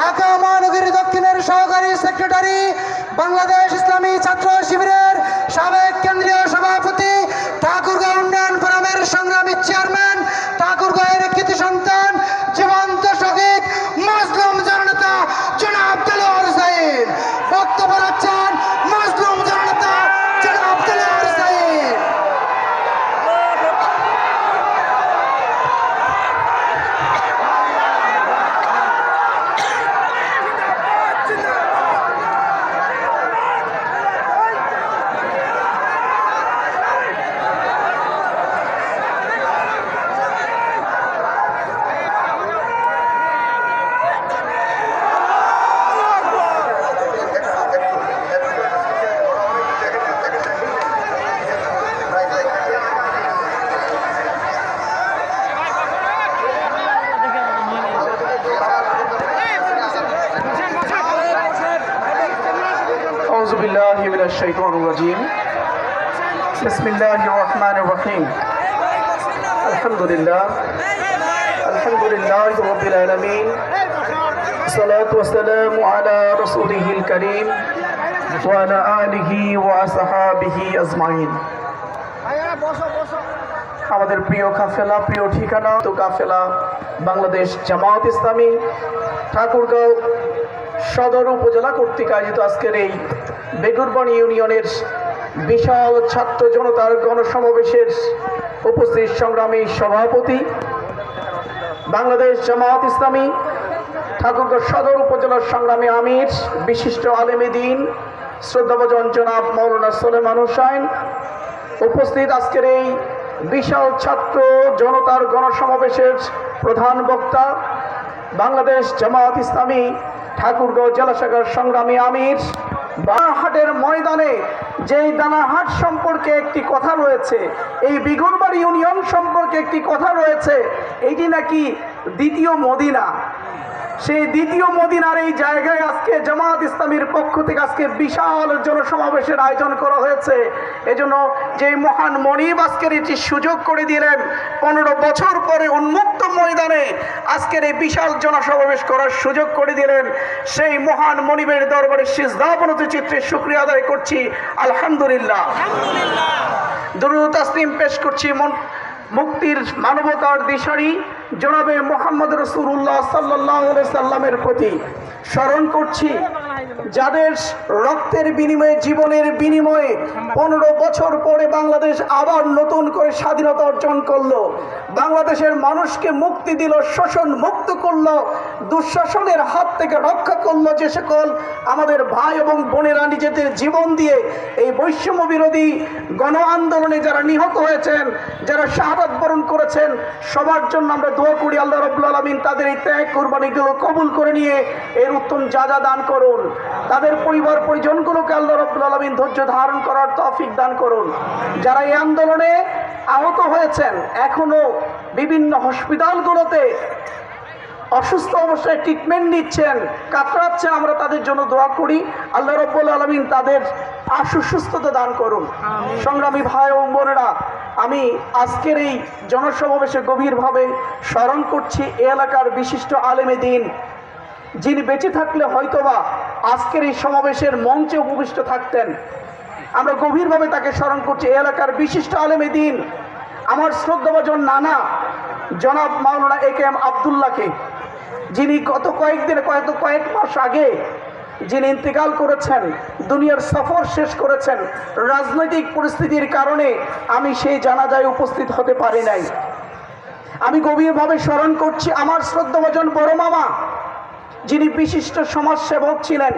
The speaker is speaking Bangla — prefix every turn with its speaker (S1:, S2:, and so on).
S1: ঢাকা মহানগরী দক্ষিণের সহকারী সেক্রেটারি, বাংলাদেশ ইসলামী ছাত্র শিবিরের সাবেক কেন্দ্রীয় সভাপতি, ঠাকুরগাঁও উন্নয়ন ফোরামের সংগ্রামী চেয়ারম্যান, ঠাকুরগাঁওয়ের কৃতি সন্তান, জীবন্ত শহীদ মজলুম জননেতা জনাব দেলোয়ার হোসেন বক্তব্য রাখছেন। মজলুম জননেতা জনাব দেলোয়ার হোসেন।
S2: أعوذ بالله من الشيطان الرجيم بسم الله الرحمن الرحيم الحمد لله رب العالمين الصلاة والسلام على رسوله الكريم وعلى آله وأصحابه أجمعين আমাদের প্রিয় কাফেলা, প্রিয় ঠিকানা তো কাফেলা বাংলাদেশ জামায়াত ইসলামী ঠাকুরগাঁও সদর উপজেলা কর্তৃক আয়োজিত আজকের এই বেগুরবাণী ইউনিয়নের বিশাল ছাত্র জনতার গণসমাবেশের উপস্থিত সংগ্রামী সভাপতি, বাংলাদেশ জামায়াত ইসলামী ঠাকুরগাঁও সদর উপজেলার সংগ্রামী আমির, বিশিষ্ট আলেমে দ্বীন শ্রদ্ধাভাজন জনাব মাওলানা সুলেমান হোসেন, উপস্থিত আজকের এই বিশাল ছাত্র জনতার গণসমাবেশের প্রধান বক্তা, বাংলাদেশ জামায়াত ইসলামী ঠাকুরগাঁও জেলা শাখার সংগ্রামী আমির। দানাহাটের ময়দানে যেই দানাহাট সম্পর্কে একটি কথা রয়েছে, এই বিগুরবাড়ি ইউনিয়ন সম্পর্কে একটি কথা রয়েছে, এটি নাকি দ্বিতীয় মদিনা। সেই দ্বিতীয় মদিনার এই জায়গায় আজকে জামায়াত ইসলামীর পক্ষ থেকে আজকে বিশাল জনসমাবেশের আয়োজন করা হয়েছে। এজন্য যে মহান মনিব আজকের এটি সুযোগ করে দিলেন, 15 বছর পরে উন্মুক্ত ময়দানে আজকের এই বিশাল জনসমাবেশ করার সুযোগ করে দিলেন, সেই মহান মনিবের দরবারে সিজদাবনত চিত্রে শুকরিয়া আদায় করছি। আলহামদুলিল্লাহ। দরুদ তাসলিম পেশ করছি মুক্তির মানবতার দিশারি জনাবে মোহাম্মদ রাসূলুল্লাহ সাল্লাল্লাহু আলাইহি সাল্লামের প্রতি। স্মরণ করছি যাদের রক্তের বিনিময়ে, জীবনের বিনিময়ে 15 বছর পরে বাংলাদেশ আবার নতুন করে স্বাধীনতা অর্জন করলো, বাংলাদেশের মানুষকে মুক্তি দিল, শোষণ মুক্ত করলো, দুঃশাসনের হাত থেকে রক্ষা করলো। যে সকল আমাদের ভাই এবং বোনেরা নিজেদের জীবন দিয়ে এই বৈষম্য বিরোধী গণ আন্দোলনে যারা নিহত হয়েছেন, যারা শাহাদাত বরণ করেছেন, সবার জন্য আমরা দোয়া করি আল্লাহ রাব্বুল আলামিন তাদের এই ত্যাগ কুরবানিগুলো কবুল করে নিয়ে এর উত্তম যাজা দান করুন। তাদের পরিবার পরিজনগুলোকে আল্লাহ রাব্বুল আলামিন ধৈর্য ধারণ করার তৌফিক দান করুন। যারা এই আন্দোলনে আহত হয়েছেন, এখনো বিভিন্ন হসপিটালগুলোতে অসুস্থ অবস্থায় ট্রিটমেন্ট নিচ্ছেন, কাতরাচ্ছেন, আমরা তাদের জন্য দোয়া করি আল্লাহ রাব্বুল আলামিন তাদের আশু সুস্থতা দান করুন। সংগ্রামী ভাই ও বোনেরা, আমি আজকের এই জনসমাবেশে গভীরভাবে স্মরণ করছি এই এলাকার বিশিষ্ট আলেমে দ্বীন, যিনি বেঁচে থাকলে হয়তোবা আজকের এই সমাবেশের মঞ্চে উপবিষ্ট থাকতেন। আমরা গভীরভাবে তাকে স্মরণ করছি, এই এলাকার বিশিষ্ট আলেমে দ্বীন, আমার শ্রদ্ধাভাজন নানা জনাব মাওলানা একেএম আব্দুল্লাহকে, যিনি গত কয়েক মাস আগে যিনি ইন্তেকাল করেছেন, দুনিয়ার সফর শেষ করেছেন। রাজনৈতিক পরিস্থিতির কারণে আমি সেই জানাজায় উপস্থিত হতে পারি নাই। আমি গভীরভাবে স্মরণ করছি আমার শ্রদ্ধাভাজন বড় মামা, যিনি বিশিষ্ট সমাজসেবক ছিলেন।